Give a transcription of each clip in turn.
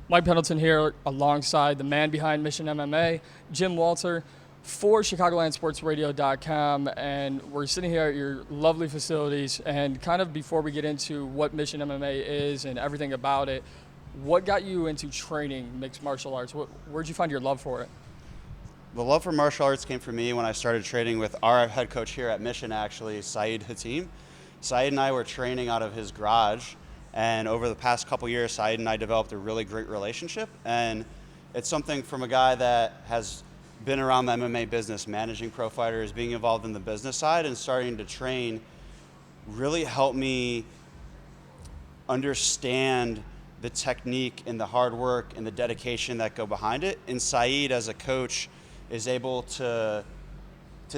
Mike Pendleton here alongside the man behind Mission MMA, Jim Walter, for ChicagolandSportsRadio.com, and we're sitting here at your lovely facilities. And kind of before we get into what Mission MMA is and everything about it, what got you into training mixed martial arts? Where'd you find your love for it? The love for martial arts came from me when I started training with our head coach here at Mission, actually, Saeed Hatim. Saeed and I were training out of his garage, and over the past couple years, Saeed and I developed a really great relationship. And it's something from a guy that has been around the MMA business, managing pro fighters, being involved in the business side, and starting to train really helped me understand the technique and the hard work and the dedication that go behind it. And Saeed, as a coach, is able to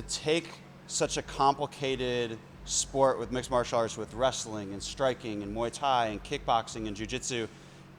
take such a complicated sport with mixed martial arts, with wrestling and striking and Muay Thai and kickboxing and jiu-jitsu,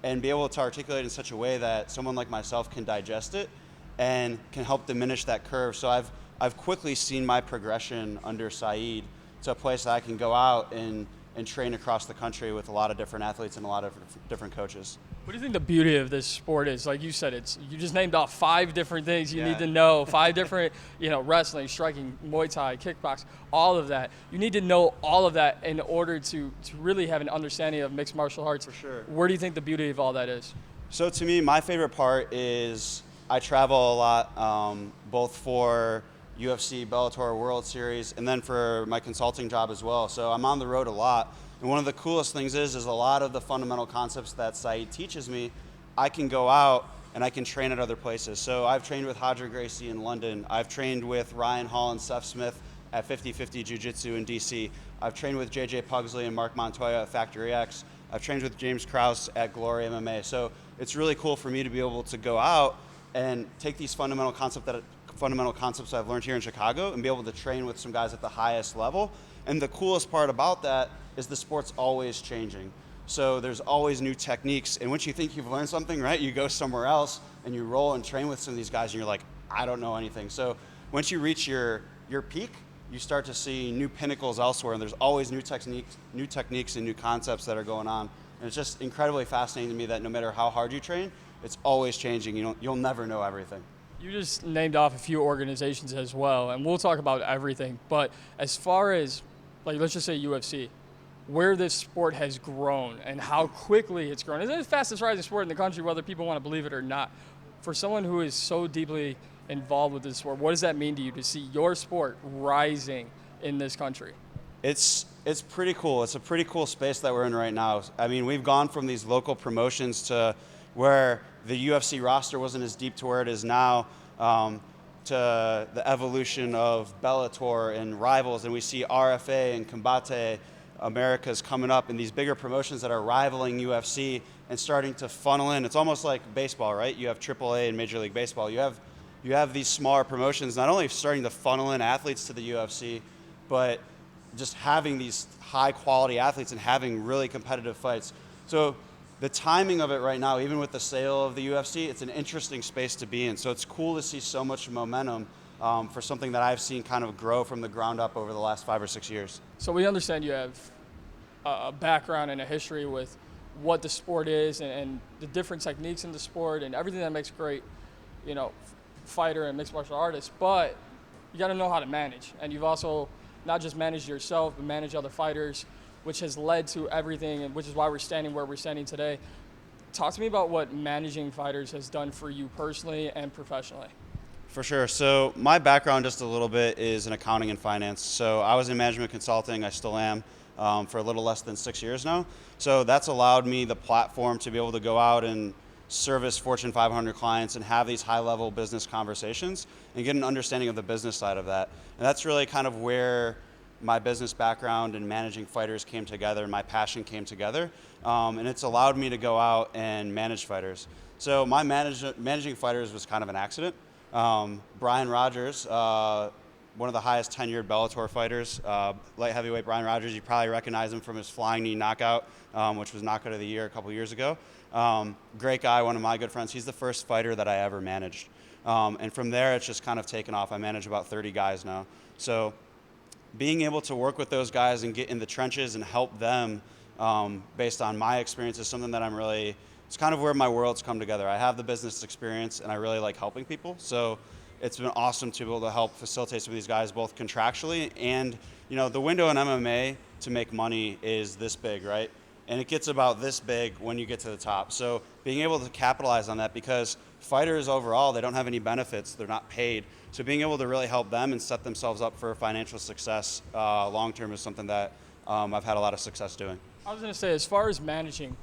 and be able to articulate in such a way that someone like myself can digest it and can help diminish that curve. So I've quickly seen my progression under Saeed to a place that I can go out and train across the country with a lot of different athletes and a lot of different coaches. What do you think the beauty of this sport is? Like you said, you just named off 5 different things you need to know, 5 different, wrestling, striking, Muay Thai, kickbox, all of that. You need to know all of that in order to really have an understanding of mixed martial arts. For sure. Where do you think the beauty of all that is? So to me, my favorite part is I travel a lot, both for UFC, Bellator, World Series, and then for my consulting job as well. So I'm on the road a lot. And one of the coolest things is a lot of the fundamental concepts that Saeed teaches me, I can go out and I can train at other places. So I've trained with Hadra Gracie in London. I've trained with Ryan Hall and Seth Smith at 50/50 Jiu-Jitsu in DC. I've trained with JJ Pugsley and Mark Montoya at Factory X. I've trained with James Krause at Glory MMA. So it's really cool for me to be able to go out and take these fundamental concepts I've learned here in Chicago and be able to train with some guys at the highest level. And the coolest part about that is the sport's always changing. So there's always new techniques. And once you think you've learned something, right, you go somewhere else and you roll and train with some of these guys and you're like, I don't know anything. So once you reach your peak, you start to see new pinnacles elsewhere, and there's always new techniques and new concepts that are going on. And it's just incredibly fascinating to me that no matter how hard you train, it's always changing. You'll never know everything. You just named off a few organizations as well, and we'll talk about everything. But as far as, let's just say UFC, where this sport has grown and how quickly it's grown. It's the fastest rising sport in the country, whether people want to believe it or not. For someone who is so deeply involved with this sport, what does that mean to you to see your sport rising in this country? It's pretty cool. It's a pretty cool space that we're in right now. I mean, we've gone from these local promotions to where the UFC roster wasn't as deep to where it is now, to the evolution of Bellator and Rivals, and we see RFA and Combate Americas coming up, and these bigger promotions that are rivaling UFC and starting to funnel in. It's almost like baseball, right? You have AAA and Major League Baseball. You have these smaller promotions not only starting to funnel in athletes to the UFC, but just having these high quality athletes and having really competitive fights. So the timing of it right now, even with the sale of the UFC, it's an interesting space to be in. So it's cool to see so much momentum for something that I've seen kind of grow from the ground up over the last 5 or 6 years. So we understand you have a background and a history with what the sport is and the different techniques in the sport and everything that makes a great, fighter and mixed martial artist. But you got to know how to manage. And you've also not just managed yourself, but managed other fighters, which has led to everything, and which is why we're standing where we're standing today. Talk to me about what managing fighters has done for you personally and professionally. For sure. So my background just a little bit is in accounting and finance. So I was in management consulting, I still am, for a little less than 6 years now. So that's allowed me the platform to be able to go out and service Fortune 500 clients and have these high-level business conversations and get an understanding of the business side of that. And that's really kind of where my business background and managing fighters came together and my passion came together. And it's allowed me to go out and manage fighters. So my managing fighters was kind of an accident. Brian Rogers, one of the highest tenured Bellator fighters, light heavyweight Brian Rogers, you probably recognize him from his flying knee knockout, which was knockout of the year a couple years ago. Great guy, one of my good friends. He's the first fighter that I ever managed. And from there, it's just kind of taken off. I manage about 30 guys now. So being able to work with those guys and get in the trenches and help them based on my experience is something that I'm really it's kind of where my worlds come together. I have the business experience, and I really like helping people. So it's been awesome to be able to help facilitate some of these guys, both contractually and, the window in MMA to make money is this big, right? And it gets about this big when you get to the top. So being able to capitalize on that, because fighters overall, they don't have any benefits, they're not paid. So being able to really help them and set themselves up for financial success long term is something that I've had a lot of success doing. I was going to say, as far as managing,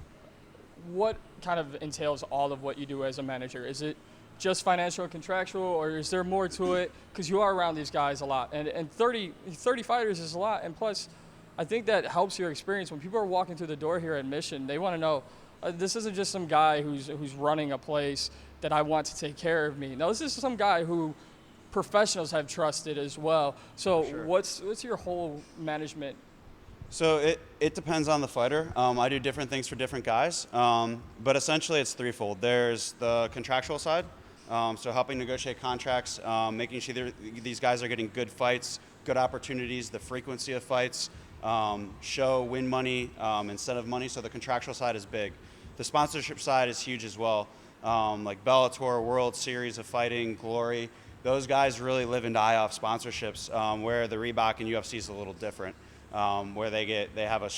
what kind of entails all of what you do as a manager? Is it just financial and contractual, or is there more to it? Because you are around these guys a lot, and 30 fighters is a lot. And plus, I think that helps your experience. When people are walking through the door here at Mission, they want to know, this isn't just some guy who's running a place that I want to take care of me. No, this is some guy who professionals have trusted as well. So Sure. what's your whole management? So it depends on the fighter. I do different things for different guys, but essentially it's threefold. There's the contractual side, so helping negotiate contracts, making sure these guys are getting good fights, good opportunities, the frequency of fights, show win money, incentive money. So the contractual side is big. The sponsorship side is huge as well, like Bellator, World Series of Fighting, Glory. Those guys really live and die off sponsorships, where the Reebok and UFC is a little different. Where they have a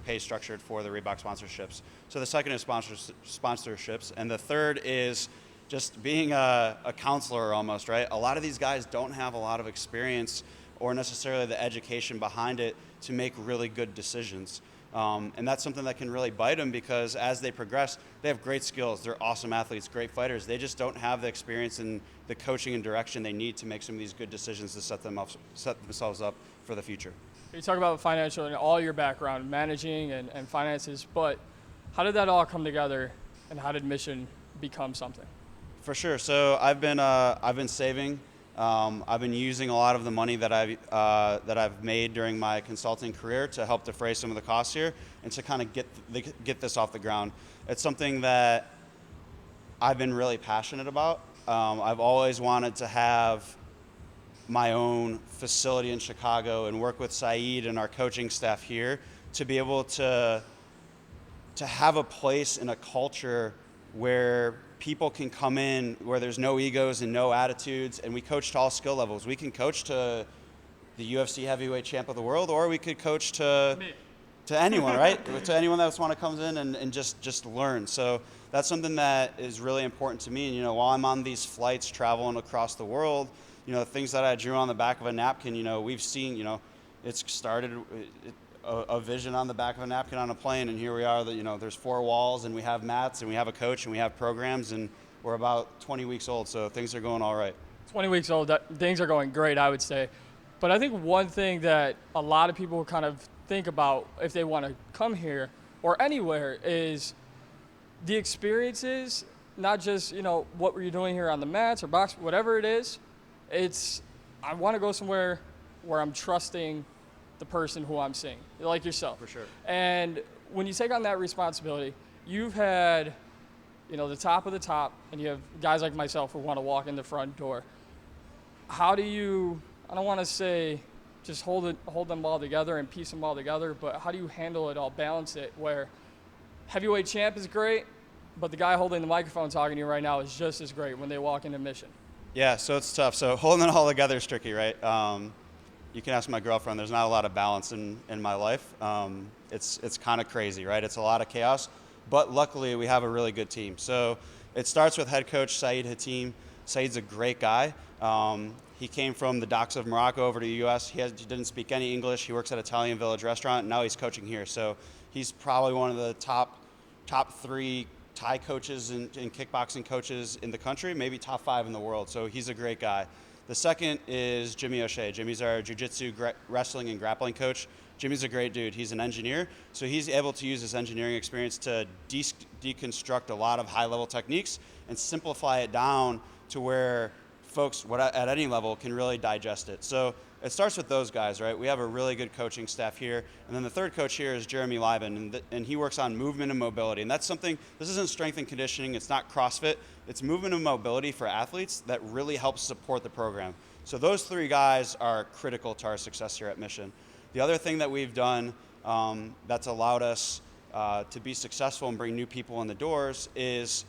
pay structured for the Reebok sponsorships. So the second is sponsorships, and the third is just being a counselor almost, right? A lot of these guys don't have a lot of experience or necessarily the education behind it to make really good decisions. And that's something that can really bite them, because as they progress, they have great skills. They're awesome athletes, great fighters. They just don't have the experience and the coaching and direction they need to make some of these good decisions to set themselves up for the future. You talk about financial and all your background, managing and finances, but how did that all come together, and how did Mission become something? For sure. So I've been saving. I've been using a lot of the money that I've made during my consulting career to help defray some of the costs here, and to kind of get this off the ground. It's something that I've been really passionate about. I've always wanted to have my own facility in Chicago and work with Saeed and our coaching staff here to be able to have a place in a culture where people can come in, where there's no egos and no attitudes, and we coach to all skill levels. We can coach to the UFC heavyweight champ of the world, or we could coach to anyone, right? To anyone that want to come in and just learn. So that's something that is really important to me. And, while I'm on these flights traveling across the world, the things that I drew on the back of a napkin, we've seen, it's started a vision on the back of a napkin on a plane, and here we are, there's 4 walls, and we have mats, and we have a coach, and we have programs, and we're about 20 weeks old, so things are going all right. 20 weeks old, things are going great, I would say. But I think one thing that a lot of people kind of think about if they want to come here or anywhere is the experiences, not just, what were you doing here on the mats or box, whatever it is. I want to go somewhere where I'm trusting the person who I'm seeing, like yourself. For sure. And when you take on that responsibility, you've had, the top of the top, and you have guys like myself who want to walk in the front door. How do you, I don't want to say just hold them all together and piece them all together, but how do you handle it all, balance it, where heavyweight champ is great, but the guy holding the microphone talking to you right now is just as great when they walk into Mission? Yeah, so it's tough. So holding it all together is tricky, right? You can ask my girlfriend. There's not a lot of balance in my life. It's kind of crazy, right? It's a lot of chaos, but luckily we have a really good team. So it starts with head coach Saeed Hatim. Saeed's a great guy. He came from the docks of Morocco over to the U.S. He didn't speak any English. He works at Italian Village Restaurant, and now he's coaching here. So he's probably one of the top 3 Thai coaches and kickboxing coaches in the country, maybe top 5 in the world. So he's a great guy. The second is Jimmy O'Shea. Jimmy's our jiu-jitsu, wrestling, and grappling coach. Jimmy's a great dude. He's an engineer, so he's able to use his engineering experience to deconstruct a lot of high-level techniques and simplify it down to where folks at any level can really digest it. So it starts with those guys, right? We have a really good coaching staff here. And then the third coach here is Jeremy Lieben, and he works on movement and mobility. And that's something, this isn't strength and conditioning, it's not CrossFit, it's movement and mobility for athletes that really helps support the program. So those 3 guys are critical to our success here at Mission. The other thing that we've done that's allowed us to be successful and bring new people in the doors is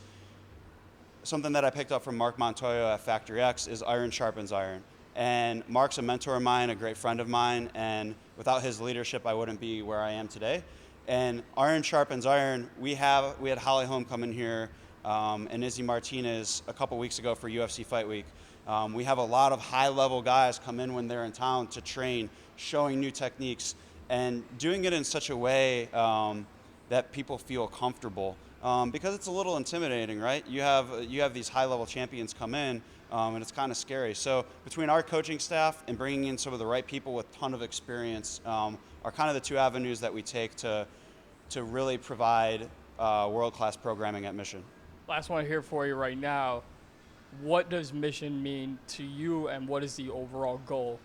something that I picked up from Mark Montoya at Factory X is iron sharpens iron. And Mark's a mentor of mine, a great friend of mine, and without his leadership, I wouldn't be where I am today. And iron sharpens iron. We had Holly Holm come in here and Izzy Martinez a couple weeks ago for UFC Fight Week. We have a lot of high-level guys come in when they're in town to train, showing new techniques, and doing it in such a way that people feel comfortable. Because it's a little intimidating, right? You have these high-level champions come in, and it's kind of scary. So between our coaching staff and bringing in some of the right people with a ton of experience are kind of the two avenues that we take to really provide world-class programming at Mission. Last one here for you right now. What does Mission mean to you, and what is the overall goal?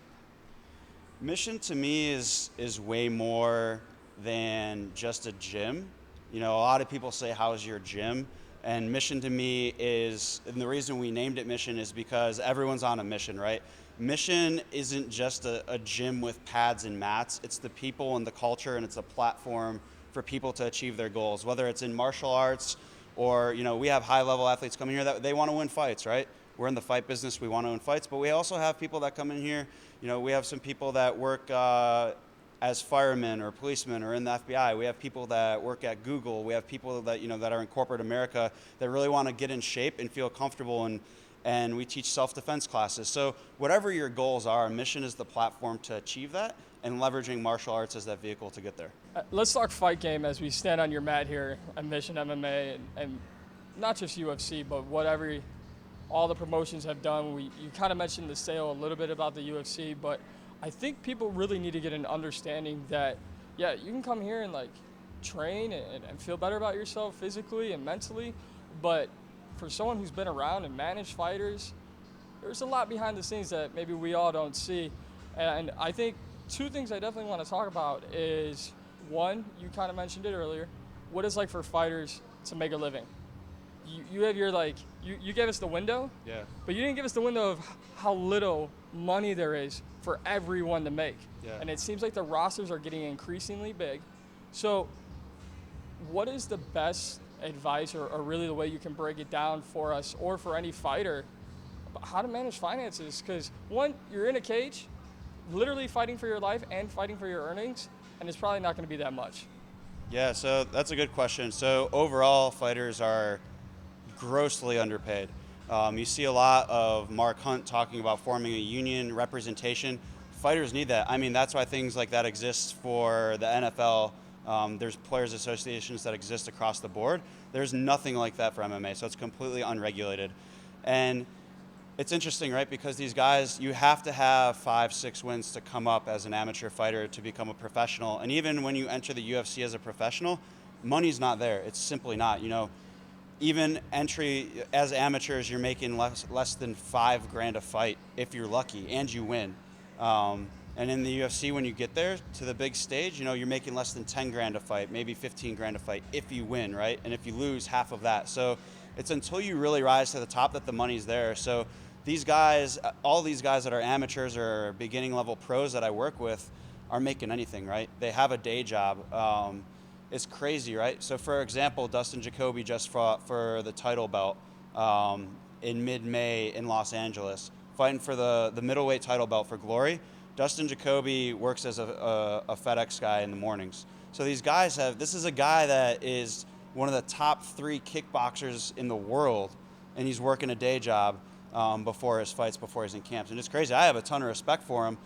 Mission to me is way more than just a gym. You know, a lot of people say, how's your gym? And Mission to me is, and the reason we named it Mission is because everyone's on a mission, right? Mission isn't just a gym with pads and mats. It's the people and the culture, and it's a platform for people to achieve their goals, whether it's in martial arts or, you know, we have high-level athletes coming here that they want to win fights, right? We're in the fight business, we want to win fights, but we also have people that come in here, you know, we have some people that work as firemen or policemen or in the FBI. We have people that work at Google. We have people that, you know, that are in corporate America that really want to get in shape and feel comfortable, and we teach self-defense classes. So whatever your goals are, Mission is the platform to achieve that, and leveraging martial arts as that vehicle to get there. Let's talk fight game as we stand on your mat here at Mission MMA, and not just UFC, but whatever all the promotions have done. You kind of mentioned the sale a little bit about the UFC, but I think people really need to get an understanding that, yeah, you can come here and like train and feel better about yourself physically and mentally, but for someone who's been around and managed fighters, there's a lot behind the scenes that maybe we all don't see. And I think two things I definitely want to talk about is, one, you kind of mentioned it earlier, what it's like for fighters to make a living. You have your, like, you gave us the window, Yeah. but you didn't give us the window of how little money there is for everyone to make. Yeah. And it seems like the rosters are getting increasingly big. So what is the best advice or really the way you can break it down for us or for any fighter about how to manage finances? Because one, you're in a cage, literally fighting for your life and fighting for your earnings, and it's probably not going to be that much. Yeah, so that's a good question. So overall, fighters are grossly underpaid. You see a lot of Mark Hunt talking about forming a union representation. Fighters need that. I mean, that's why things like that exist for the NFL. There's players associations that exist across the board. There's nothing like that for MMA, so it's completely unregulated. And it's interesting, right? Because these guys, you have to have 5-6 wins to come up as an amateur fighter to become a professional. And even when you enter the UFC as a professional, money's not there. It's simply not. You know, even entry as amateurs, you're making less than $5,000 a fight if you're lucky and you win. And in the UFC, when you get there to the big stage, you know, you're making less than $10,000 a fight, maybe $15,000 a fight if you win, right? And if you lose, half of that. So it's until you really rise to the top that the money's there. So these guys, all these guys that are amateurs or beginning level pros that I work with are making anything, right? They have a day job. It's crazy, right? So for example, Dustin Jacoby just fought for the title belt in mid-May in Los Angeles, fighting for the middleweight title belt for Glory. Dustin Jacoby works as a FedEx guy in the mornings. So these guys this is a guy that is one of the top 3 kickboxers in the world, and he's working a day job before his fights, before he's in camps. And it's crazy. I have a ton of respect for him,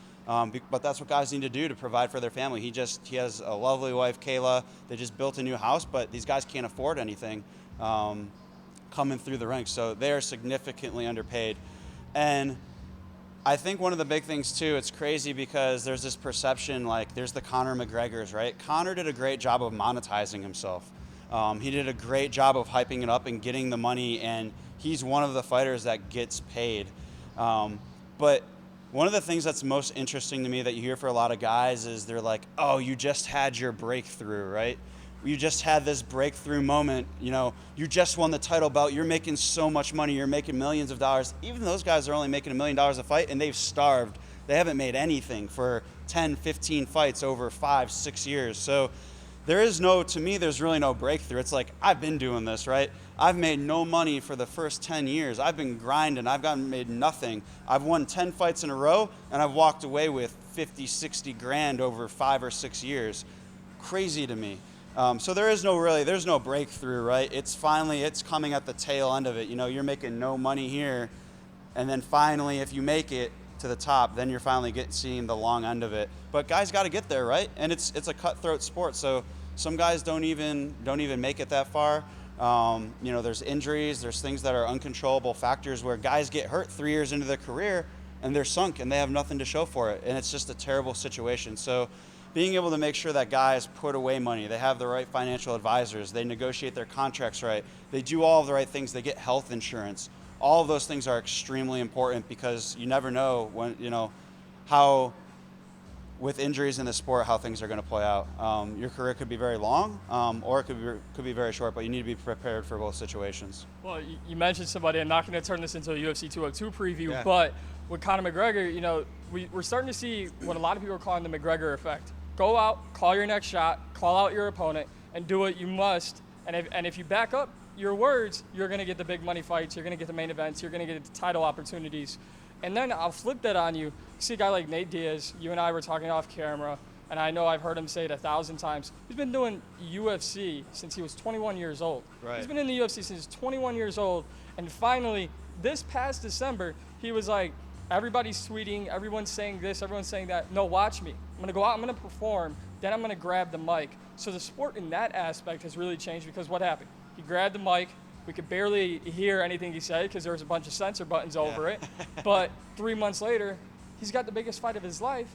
but that's what guys need to do to provide for their family. He has a lovely wife, Kayla. They just built a new house, but these guys can't afford anything coming through the ranks. So they are significantly underpaid. And I think one of the big things too, it's crazy because there's this perception, like there's the Conor McGregors, right? Conor did a great job of monetizing himself. He did a great job of hyping it up and getting the money, and he's one of the fighters that gets paid. But one of the things that's most interesting to me that you hear for a lot of guys is they're like, oh, you just had your breakthrough, right? You just had this breakthrough moment, you know, you just won the title belt, you're making so much money, you're making millions of dollars. Even those guys are only making $1 million a fight, and they've starved. They haven't made anything for 10, 15 fights over 5, 6 years. So to me, there's really no breakthrough. It's like, I've been doing this, right? I've made no money for the first 10 years. I've been grinding. I've made nothing. I've won 10 fights in a row, and I've walked away with 50, 60 grand over 5 or 6 years. Crazy to me. So there's no breakthrough, right? It's coming at the tail end of it. You're making no money here, and then finally, if you make it to the top, then you're finally seeing the long end of it. But guys got to get there, right? And it's a cutthroat sport, so some guys don't even make it that far. There's injuries, there's things that are uncontrollable factors where guys get hurt 3 years into their career and they're sunk and they have nothing to show for it, and it's just a terrible situation. So being able to make sure that guys put away money, they have the right financial advisors, they negotiate their contracts right, they do all of the right things, they get health insurance. All of those things are extremely important because you never know when, how, with injuries in the sport, how things are going to play out. Your career could be very long, or it could be very short, but you need to be prepared for both situations. Well, you mentioned somebody. I'm not going to turn this into a UFC 202 preview, Yeah. but with Conor McGregor, we're starting to see what a lot of people are calling the McGregor effect. Go out, call your next shot, call out your opponent, and do what you must. And if you back up your words, you're going to get the big money fights, you're going to get the main events, you're going to get the title opportunities. And then I'll flip that on you. You see a guy like Nate Diaz, you and I were talking off camera, and I know I've heard him say it 1,000 times. He's been doing UFC since he was 21 years old. Right. He's been in the UFC since he's 21 years old, and finally, this past December, he was like, everybody's tweeting, everyone's saying this, everyone's saying that. No, watch me. I'm going to go out, I'm going to perform, then I'm going to grab the mic. So the sport in that aspect has really changed because what happened? He grabbed the mic. We could barely hear anything he said because there was a bunch of censor buttons over it. But 3 months later, he's got the biggest fight of his life.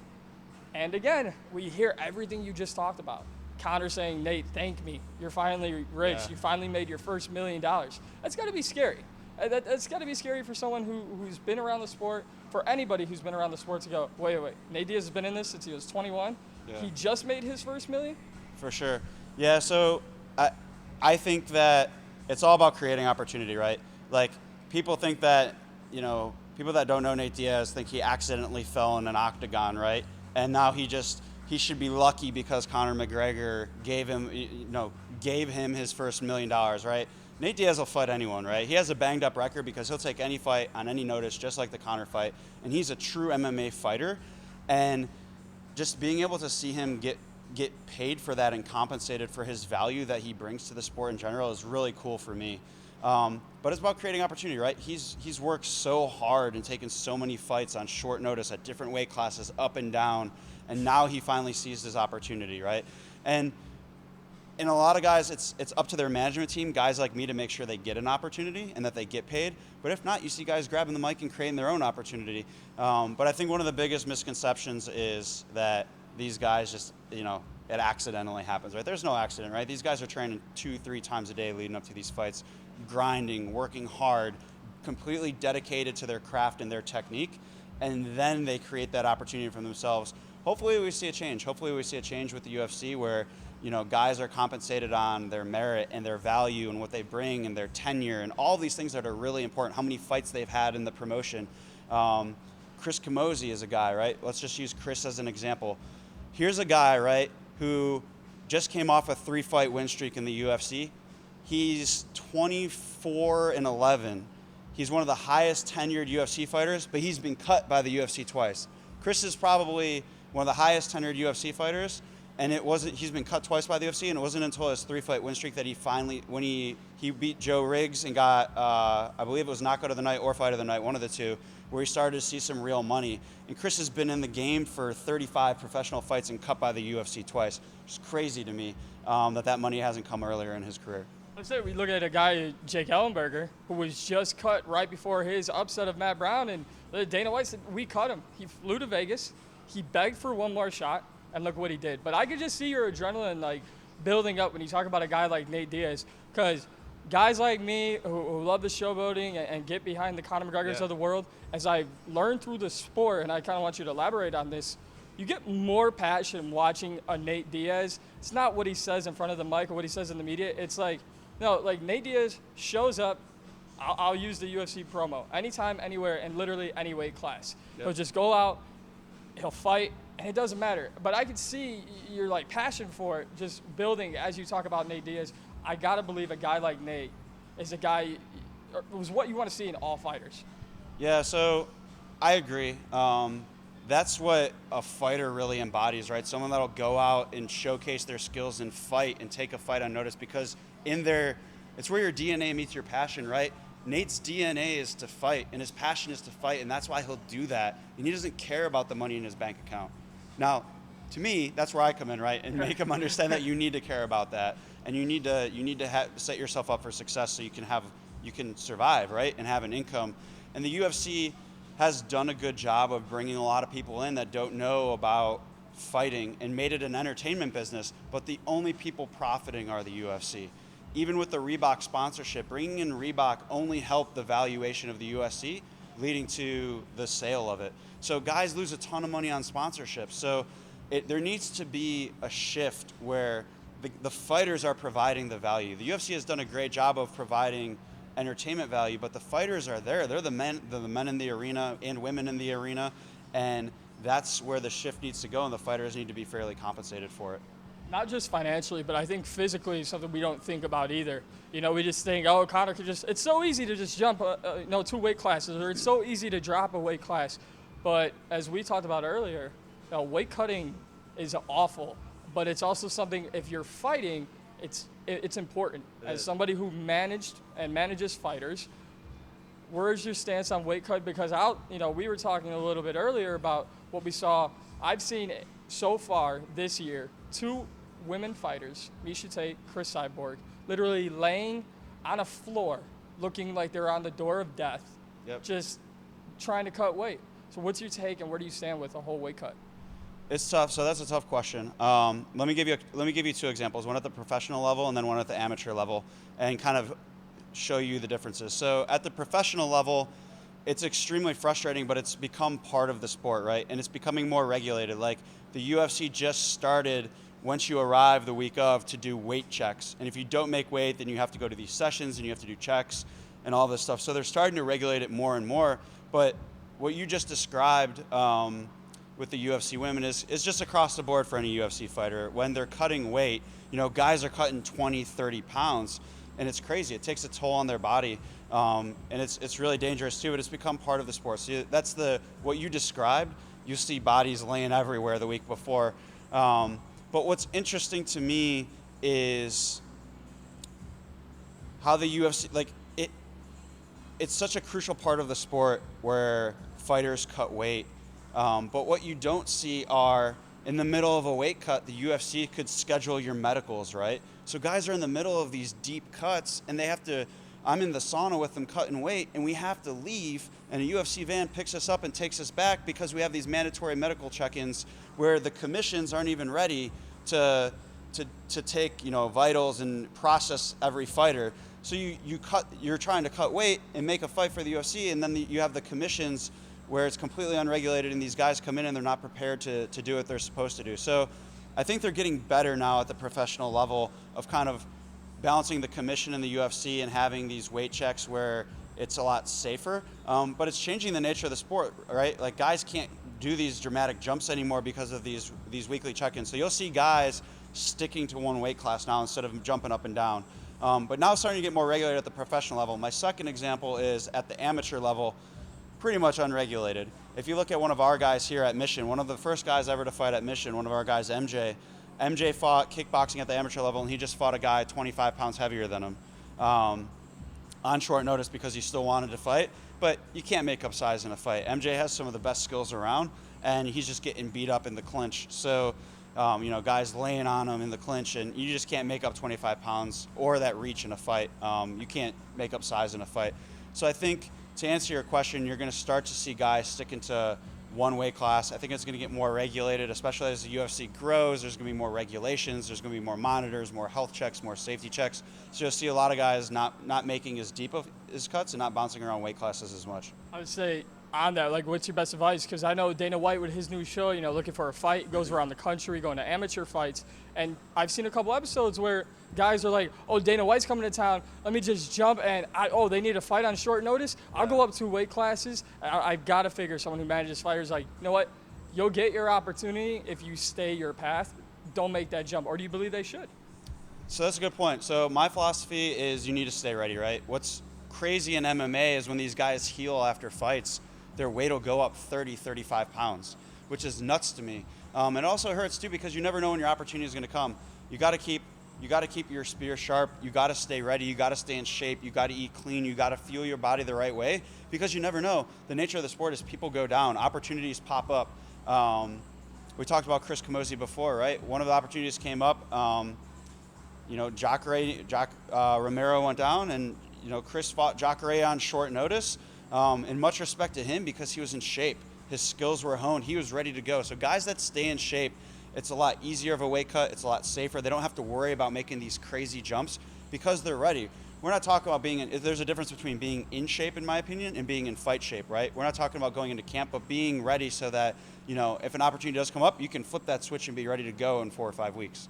And again, we hear everything you just talked about. Conor saying, Nate, thank me. You're finally rich. Yeah. You finally made your first $1 million. That's got to be scary. That's got to be scary for someone who's been around the sport, for anybody who's been around the sport to go, wait. Nate Diaz has been in this since he was 21. Yeah. He just made his first $1 million? For sure. Yeah, so I think that it's all about creating opportunity, right? Like, people think that, people that don't know Nate Diaz think he accidentally fell in an octagon, right? And now he should be lucky because Conor McGregor gave him his first $1 million, right? Nate Diaz will fight anyone, right? He has a banged up record because he'll take any fight on any notice, just like the Conor fight. And he's a true MMA fighter. And just being able to see him get paid for that and compensated for his value that he brings to the sport in general is really cool for me. But it's about creating opportunity, right? He's worked so hard and taken so many fights on short notice at different weight classes, up and down, and now he finally sees his opportunity, right? And a lot of guys, it's up to their management team, guys like me, to make sure they get an opportunity and that they get paid. But if not, you see guys grabbing the mic and creating their own opportunity. But I think one of the biggest misconceptions is that these guys just, it accidentally happens, right? There's no accident, right? These guys are training 2-3 times a day leading up to these fights, grinding, working hard, completely dedicated to their craft and their technique, and then they create that opportunity for themselves. Hopefully we see a change. Hopefully we see a change with the UFC where, guys are compensated on their merit and their value and what they bring and their tenure and all these things that are really important, how many fights they've had in the promotion. Chris Camozzi is a guy, right? Let's just use Chris as an example. Here's a guy, right, who just came off a 3-fight win streak in the UFC. He's 24-11. He's one of the highest tenured UFC fighters, but he's been cut by the UFC twice. Chris is probably one of the highest tenured UFC fighters, and he's been cut twice by the UFC, and it wasn't until his 3-fight win streak that he finally, when he beat Joe Riggs and got, I believe it was knockout of the night or fight of the night, one of the two, where he started to see some real money. And Chris has been in the game for 35 professional fights and cut by the UFC twice. It's crazy to me that money hasn't come earlier in his career. Let's say we look at a guy, Jake Ellenberger, who was just cut right before his upset of Matt Brown, and Dana White said, we cut him. He flew to Vegas, he begged for one more shot, and look what he did. But I could just see your adrenaline building up when you talk about a guy like Nate Diaz, because guys like me who love the showboating and get behind the Conor McGregors of the world, as I've learned through the sport, and I kind of want you to elaborate on this, you get more passion watching a Nate Diaz. It's not what he says in front of the mic or what he says in the media. It's Nate Diaz shows up. I'll use the UFC promo anytime, anywhere, and literally any weight class. He'll just go out, he'll fight, and it doesn't matter. But I could see your like passion for it, just building as you talk about Nate Diaz. I gotta believe a guy like Nate is a guy, or was what you want to see in all fighters. Yeah, so I agree. That's what a fighter really embodies, right? Someone that'll go out and showcase their skills and fight and take a fight on notice, because it's where your DNA meets your passion, right? Nate's DNA is to fight, and his passion is to fight, and that's why he'll do that. And he doesn't care about the money in his bank account. Now, to me, that's where I come in, right? And make him understand that you need to care about that, and you need to set yourself up for success so you can survive, right, and have an income. And the UFC has done a good job of bringing a lot of people in that don't know about fighting and made it an entertainment business, but the only people profiting are the UFC. Even with the Reebok sponsorship, bringing in Reebok only helped the valuation of the UFC, leading to the sale of it. So guys lose a ton of money on sponsorships. So there needs to be a shift where the fighters are providing the value. The UFC has done a great job of providing entertainment value, but the fighters are there. They're the men in the arena and women in the arena, and that's where the shift needs to go, and the fighters need to be fairly compensated for it. Not just financially, but I think physically is something we don't think about either. We just think, oh, Conor could just, it's so easy to just jump 2 weight classes, or it's so easy to drop a weight class. But as we talked about earlier, weight cutting is awful, but it's also something, if you're fighting, it's important. As somebody who manages fighters, where's your stance on weight cut? Because we were talking a little bit earlier about what we saw. I've seen so far this year 2 women fighters, Miesha Tate, Chris Cyborg, literally laying on a floor, looking like they're on the door of death, just trying to cut weight. So what's your take, and where do you stand with the whole weight cut? It's tough. So that's a tough question. Let me give you 2 examples. One at the professional level, and then one at the amateur level, and kind of show you the differences. So at the professional level, it's extremely frustrating, but it's become part of the sport, right? And it's becoming more regulated. Like the UFC just started, once you arrive the week of, to do weight checks. And if you don't make weight, then you have to go to these sessions and you have to do checks and all this stuff. So they're starting to regulate it more and more. But what you just described with the UFC women is just across the board for any UFC fighter. When they're cutting weight, guys are cutting 20, 30 pounds, and it's crazy. It takes a toll on their body, and it's really dangerous too, but it's become part of the sport. So that's what you described. You see bodies laying everywhere the week before. But what's interesting to me is how the UFC, it's such a crucial part of the sport where fighters cut weight. But what you don't see are, in the middle of a weight cut, the UFC could schedule your medicals, right? So guys are in the middle of these deep cuts, and I'm in the sauna with them cutting weight, and we have to leave, and a UFC van picks us up and takes us back because we have these mandatory medical check-ins where the commissions aren't even ready to take vitals and process every fighter. So you're trying to cut weight and make a fight for the UFC, and then you have the commissions where it's completely unregulated, and these guys come in and they're not prepared to do what they're supposed to do. So I think they're getting better now at the professional level of kind of balancing the commission in the UFC and having these weight checks where it's a lot safer. But it's changing the nature of the sport, right? Like guys can't do these dramatic jumps anymore because of these weekly check-ins. So you'll see guys sticking to one weight class now instead of jumping up and down. But now it's starting to get more regulated at the professional level. My second example is at the amateur level, pretty much unregulated. If you look at one of our guys here at Mission, one of the first guys ever to fight at Mission, one of our guys, MJ fought kickboxing at the amateur level, and he just fought a guy 25 pounds heavier than him on short notice because he still wanted to fight. But you can't make up size in a fight. MJ has some of the best skills around, and he's just getting beat up in the clinch. So, guys laying on him in the clinch, and you just can't make up 25 pounds or that reach in a fight. You can't make up size in a fight. So I think, to answer your question, you're going to start to see guys sticking to one weight class. I think it's going to get more regulated, especially as the UFC grows. There's going to be more regulations. There's going to be more monitors, more health checks, more safety checks. So you'll see a lot of guys not making as deep of his cuts and not bouncing around weight classes as much. I would say on that, what's your best advice? Because I know Dana White with his new show, looking for a fight, goes around the country, going to amateur fights. And I've seen a couple episodes where guys are like, oh, Dana White's coming to town. Let me just jump, and they need a fight on short notice. I'll go up 2 weight classes. I've got to figure someone who manages fighters like, you know what? you'll get your opportunity if you stay your path. Don't make that jump. Or do you believe they should? So that's a good point. So my philosophy is you need to stay ready, right? What's crazy in MMA is when these guys heal after fights, their weight will go up 30, 35 pounds, which is nuts to me. It also hurts too because you never know when your opportunity is going to come. You got to keep your spear sharp. You got to stay ready. You got to stay in shape. You got to eat clean. You got to fuel your body the right way because you never know. The nature of the sport is people go down, opportunities pop up. We talked about Chris Camozzi before, right? One of the opportunities came up. Jack Romero went down, and Chris fought Jacare on short notice. In much respect to him because he was in shape. His skills were honed. He was ready to go. So guys that stay in shape, it's a lot easier of a weight cut. It's a lot safer. They don't have to worry about making these crazy jumps because they're ready. We're not talking about there's a difference between being in shape, in my opinion, and being in fight shape, right? We're not talking about going into camp, but being ready so that, if an opportunity does come up, you can flip that switch and be ready to go in 4 or 5 weeks.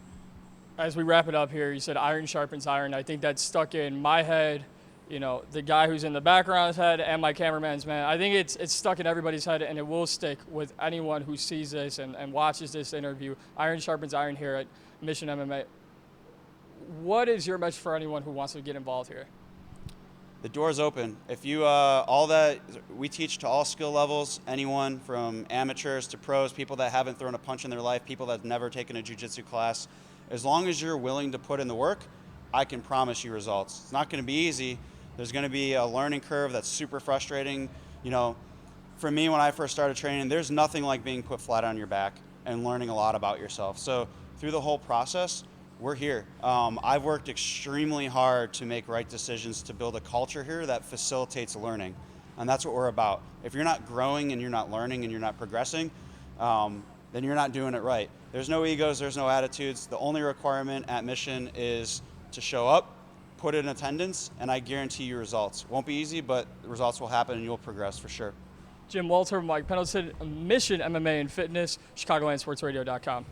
As we wrap it up here, you said iron sharpens iron. I think that's stuck in my head, the guy who's in the background's head and my cameraman's, man. I think it's stuck in everybody's head, and it will stick with anyone who sees this and watches this interview. Iron sharpens iron here at Mission MMA. What is your message for anyone who wants to get involved here? The door's open. If you, we teach to all skill levels, anyone from amateurs to pros, people that haven't thrown a punch in their life, people that have never taken a jiu-jitsu class. As long as you're willing to put in the work, I can promise you results. It's not going to be easy. There's going to be a learning curve that's super frustrating. For me, when I first started training, there's nothing like being put flat on your back and learning a lot about yourself. So through the whole process, we're here. I've worked extremely hard to make right decisions to build a culture here that facilitates learning. And that's what we're about. If you're not growing and you're not learning and you're not progressing, then you're not doing it right. There's no egos, there's no attitudes. The only requirement at Mission is to show up, put in attendance, and I guarantee you results. Won't be easy, but the results will happen and you'll progress for sure. Jim Walter, Mike Pendleton, Mission MMA and Fitness, ChicagolandSportsRadio.com.